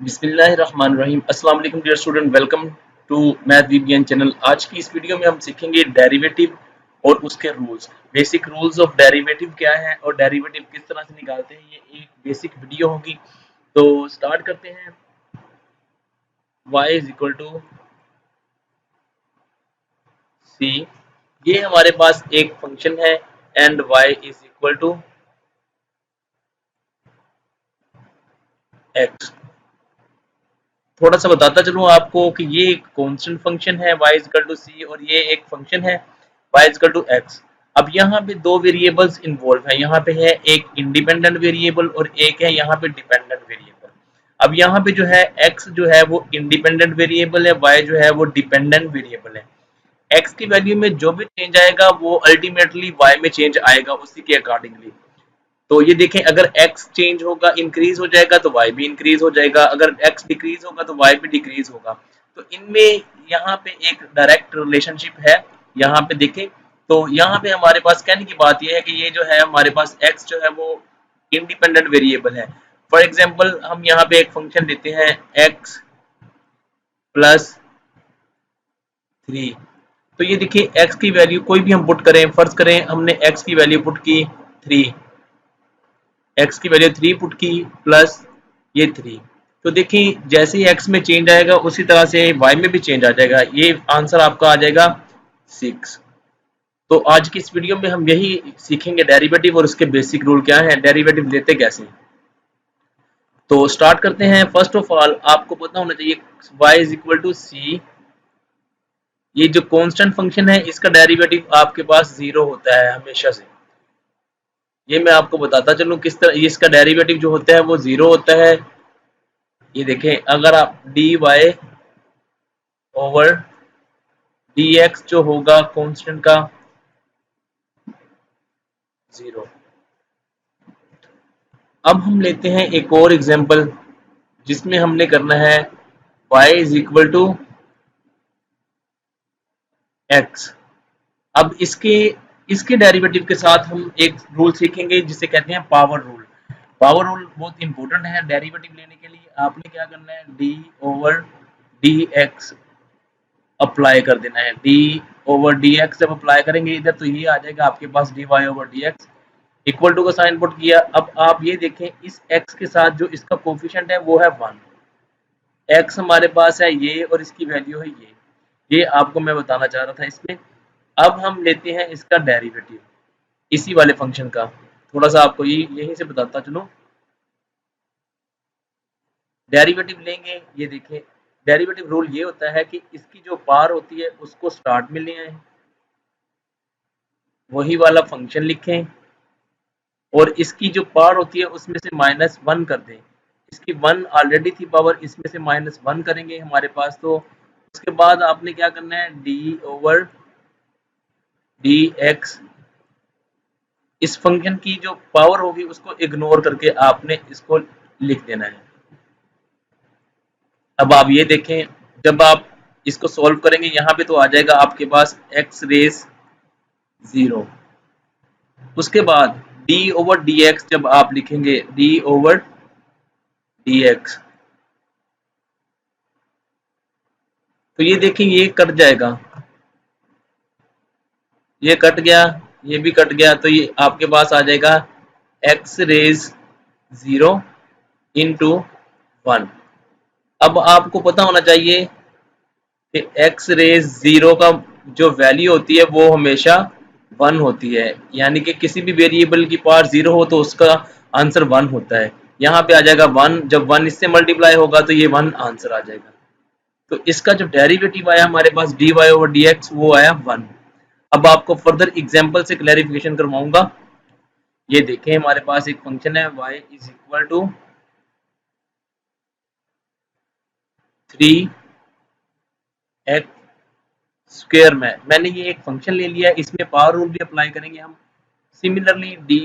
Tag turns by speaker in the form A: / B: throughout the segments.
A: बिस्मिल्लाहिर्रहमानिर्रहीम। अस्सलाम वालेकुम dear student, welcome to math Vigyan channel. आज की इस वीडियो में हम सीखेंगे डेरिवेटिव और उसके rules. Basic rules of derivative क्या है और डेरिवेटिव किस तरह से निकालते हैं, ये एक बेसिक वीडियो होगी। तो स्टार्ट करते हैं। y is equal to C, ये हमारे पास एक फंक्शन है and y is equal to x। थोड़ा सा बताता चलूं आपको कि ये एक कांस्टेंट फंक्शन है y इक्वल टू सी और ये एक फंक्शन है y इक्वल टू एक्स। अब यहाँ पे दो वेरिएबल्स इन्वॉल्व है, यहाँ पे है एक इंडिपेंडेंट वेरिएबल और एक है यहाँ पे डिपेंडेंट वेरिएबल। अब यहाँ पे जो है x जो है वो इंडिपेंडेंट वेरिएबल है, y जो है वो डिपेंडेंट वेरिएबल है। x की वैल्यू में जो भी चेंज आएगा वो अल्टीमेटली y में चेंज आएगा उसी के अकॉर्डिंगली। तो ये देखें, अगर x चेंज होगा, इंक्रीज हो जाएगा तो y भी इंक्रीज हो जाएगा, अगर x डिक्रीज होगा तो y भी डिक्रीज होगा। तो इनमें यहाँ पे एक डायरेक्ट रिलेशनशिप है। यहाँ पे देखें तो यहाँ पे हमारे पास कहने की बात यह है कि ये जो है हमारे पास x जो है वो इंडिपेंडेंट वेरिएबल है। फॉर एग्जाम्पल हम यहाँ पे एक फंक्शन लेते हैं x प्लस 3। तो ये देखिए x की वैल्यू कोई भी हम पुट करें, फर्ज करें हमने x की वैल्यू पुट की 3, x की वैल्यू 3 पुट की प्लस ये 3। तो देखिए जैसे ही x में चेंज आएगा उसी तरह से y में भी चेंज आ जाएगा, ये आंसर आपका आ जाएगा 6। तो आज की इस वीडियो में हम यही सीखेंगे डेरिवेटिव और उसके बेसिक रूल क्या है, डेरिवेटिव लेते कैसे। तो स्टार्ट करते हैं। फर्स्ट ऑफ ऑल आपको पता होना चाहिए y is equal to C, ये जो कांस्टेंट फंक्शन है इसका डेरिवेटिव आपके पास 0 होता है हमेशा से। ये मैं आपको बताता चलूं किस तरह इसका डेरिवेटिव जो होता है वो 0 होता है। ये देखें, अगर आप D Y over D X जो होगा कांस्टेंट का 0। अब हम लेते हैं एक और एग्जांपल जिसमें हमने करना है y is equal to X. अब इसके इसके डेरिवेटिव के साथ हम एक रूल सीखेंगे जिसे कहते हैं पावर रूल। पावर रूल बहुत इंपॉर्टेंट है डेरिवेटिव लेने के लिए। आपने क्या करना है, d over D x apply कर देना है। डी ओवर डी एक्स जब अप्लाई करेंगे इधर तो ये आ जाएगा आपके पास d Y over D x equal to का साइन पुट किया। अब आप ये देखें इस x के साथ जो इसका कोफिशिएंट है वो है 1। x हमारे पास है ये और इसकी वैल्यू है ये आपको मैं बताना चाह रहा था इसमें। अब हम लेते हैं इसका डेरिवेटिव इसी वाले फंक्शन का। थोड़ा सा आपको यहीं से बताता चलो। डेरिवेटिव लेंगे, ये देखें डेरिवेटिव रूल ये होता है कि इसकी जो पावर होती है उसको स्टार्ट में ले आए, वही वाला फंक्शन लिखें और इसकी जो पावर होती है उसमें से -1 कर दें। इसकी 1 ऑलरेडी थी पावर, इसमें से -1 करेंगे हमारे पास। तो उसके बाद आपने क्या करना है, डी ओवर डी एक्स, इस फंक्शन की जो पावर होगी उसको इग्नोर करके आपने इसको लिख देना है। अब आप ये देखें, जब आप इसको सॉल्व करेंगे यहाँ पे तो आ जाएगा आपके पास x रेस 0। उसके बाद d ओवर dx जब आप लिखेंगे d ओवर dx, तो ये देखें ये कट जाएगा, ये कट गया, ये भी कट गया, तो ये आपके पास आ जाएगा x रेज 0 इंटू 1। अब आपको पता होना चाहिए कि x रेज 0 का जो वैल्यू होती है वो हमेशा 1 होती है, यानी कि किसी भी वेरिएबल की पावर 0 हो तो उसका आंसर 1 होता है। यहाँ पे आ जाएगा 1, जब 1 इससे मल्टीप्लाई होगा तो ये 1 आंसर आ जाएगा। तो इसका जो डेरिवेटिव आया हमारे पास dy ओवर dx वो आया 1। अब आपको फर्दर एग्जांपल से क्लैरिफिकेशन करवाऊंगा। ये देखें हमारे पास एक फंक्शन है y is equal to 3x square में मैंने ये एक फंक्शन ले लिया है, इसमें पावर रूल भी अप्लाई करेंगे हम। सिमिलरली dy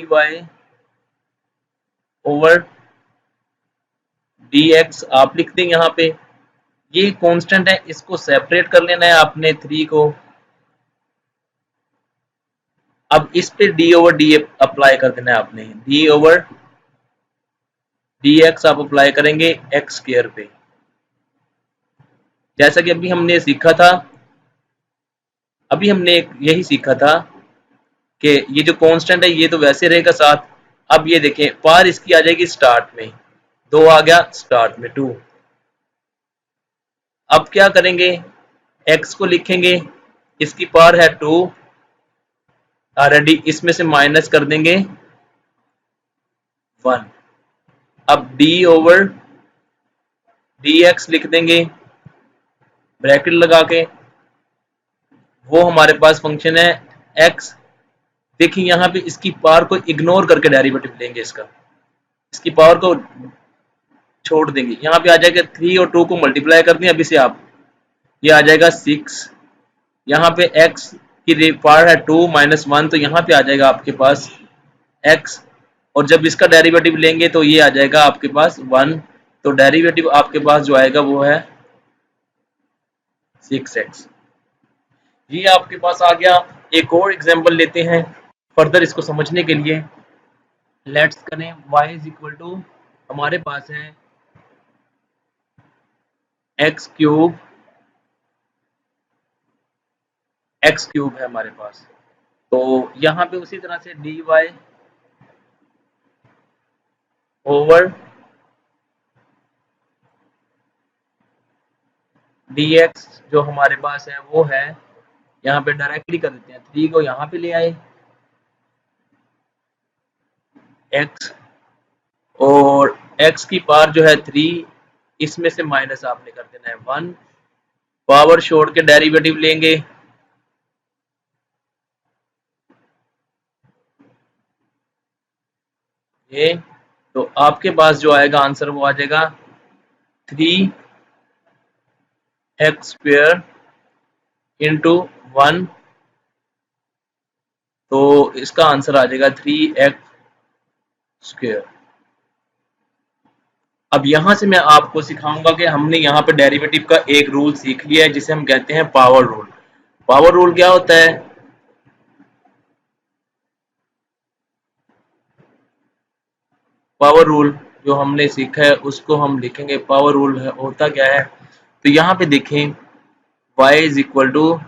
A: ओवर dx आप लिख दें यहाँ पे, ये कांस्टेंट है, इसको सेपरेट कर लेना है आपने 3 को। अब इस पे d ओवर डी अप्लाई कर देना है आपने, d ओवर dx आप अप्लाई करेंगे एक्स स्क्वायर पे। जैसा कि अभी हमने सीखा था, यही सीखा था कि ये जो कांस्टेंट है ये तो वैसे रहेगा साथ। अब ये देखें पार इसकी आ जाएगी स्टार्ट में, 2 आ गया स्टार्ट में 2। अब क्या करेंगे, x को लिखेंगे, इसकी पावर है 2, ऑलरेडी इसमें से माइनस कर देंगे 1। अब d ओवर dx लिख देंगे ब्रैकेट लगा के, वो हमारे पास फंक्शन है x। देखिए यहाँ पे इसकी पावर को इग्नोर करके डेरिवेटिव लेंगे, इसकी पावर को छोड़ देंगे। यहाँ पे आ जाएगा 3 और 2 को मल्टीप्लाई कर दें अभी से आप, ये आ जाएगा 6। यहाँ पे x की पावर है 2 माइनस 1, तो यहाँ पे आ जाएगा आपके पास x, और जब इसका डेरिवेटिव लेंगे तो ये आ जाएगा आपके पास 1। तो डेरिवेटिव आपके पास जो आएगा वो है 6x। ये आपके पास आ गया। एक और एग्जांपल लेते हैं फर्दर इसको समझने के लिए। लेट्स करें y इज इक्वल टू, हमारे पास है x क्यूब है हमारे पास। तो यहाँ पे उसी तरह से dy ओवर dx जो हमारे पास है वो है, यहाँ पे डायरेक्टली कर देते हैं, 3 को यहाँ पे ले आए x, और x की पावर जो है 3, इसमें से माइनस आपने कर देना है 1। पावर छोड़ के डेरिवेटिव लेंगे, ये तो आपके पास जो आएगा आंसर वो आ जाएगा 3x स्क्वायर इंटू 1। तो इसका आंसर आ जाएगा 3x स्क्वायर। अब यहां से मैं आपको सिखाऊंगा कि हमने यहाँ पे डेरिवेटिव का एक रूल सीख लिया है जिसे हम कहते हैं पावर रूल। पावर रूल क्या होता है, पावर रूल जो हमने सीखा है उसको हम लिखेंगे। पावर रूल है होता क्या है, तो यहाँ पे देखें y is equal to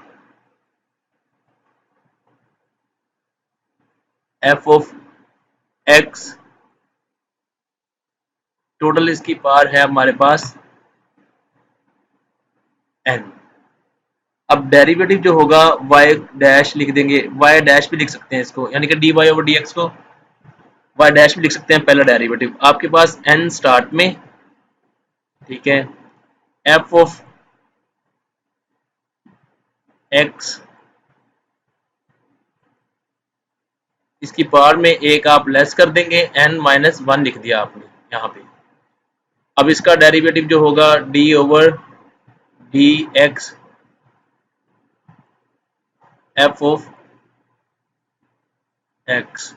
A: f of x, total इसकी पावर है हमारे पास n। अब डेरिवेटिव जो होगा y डैश लिख देंगे, y डैश भी लिख सकते हैं इसको, यानी कि dy ओवर dx को y डैश भी लिख सकते हैं पहला डेरिवेटिव। आपके पास n स्टार्ट में, ठीक है, f ऑफ x, इसकी पावर में एक आप लेस कर देंगे, n माइनस 1 लिख दिया आपने यहाँ पे। अब इसका डेरिवेटिव जो होगा d over dx f of x,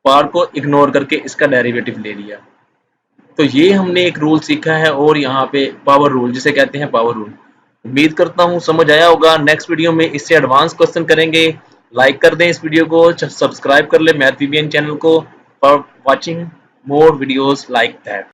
A: power को इग्नोर करके इसका डेरिवेटिव ले लिया। तो ये हमने एक रूल सीखा है, और यहाँ पे पावर रूल जिसे कहते हैं पावर रूल। उम्मीद करता हूँ समझ आया होगा। नेक्स्ट वीडियो में इससे एडवांस क्वेश्चन करेंगे। लाइक कर दें इस वीडियो को, सब्सक्राइब कर ले मैथ वीबीएन चैनल को for watching more videos like that.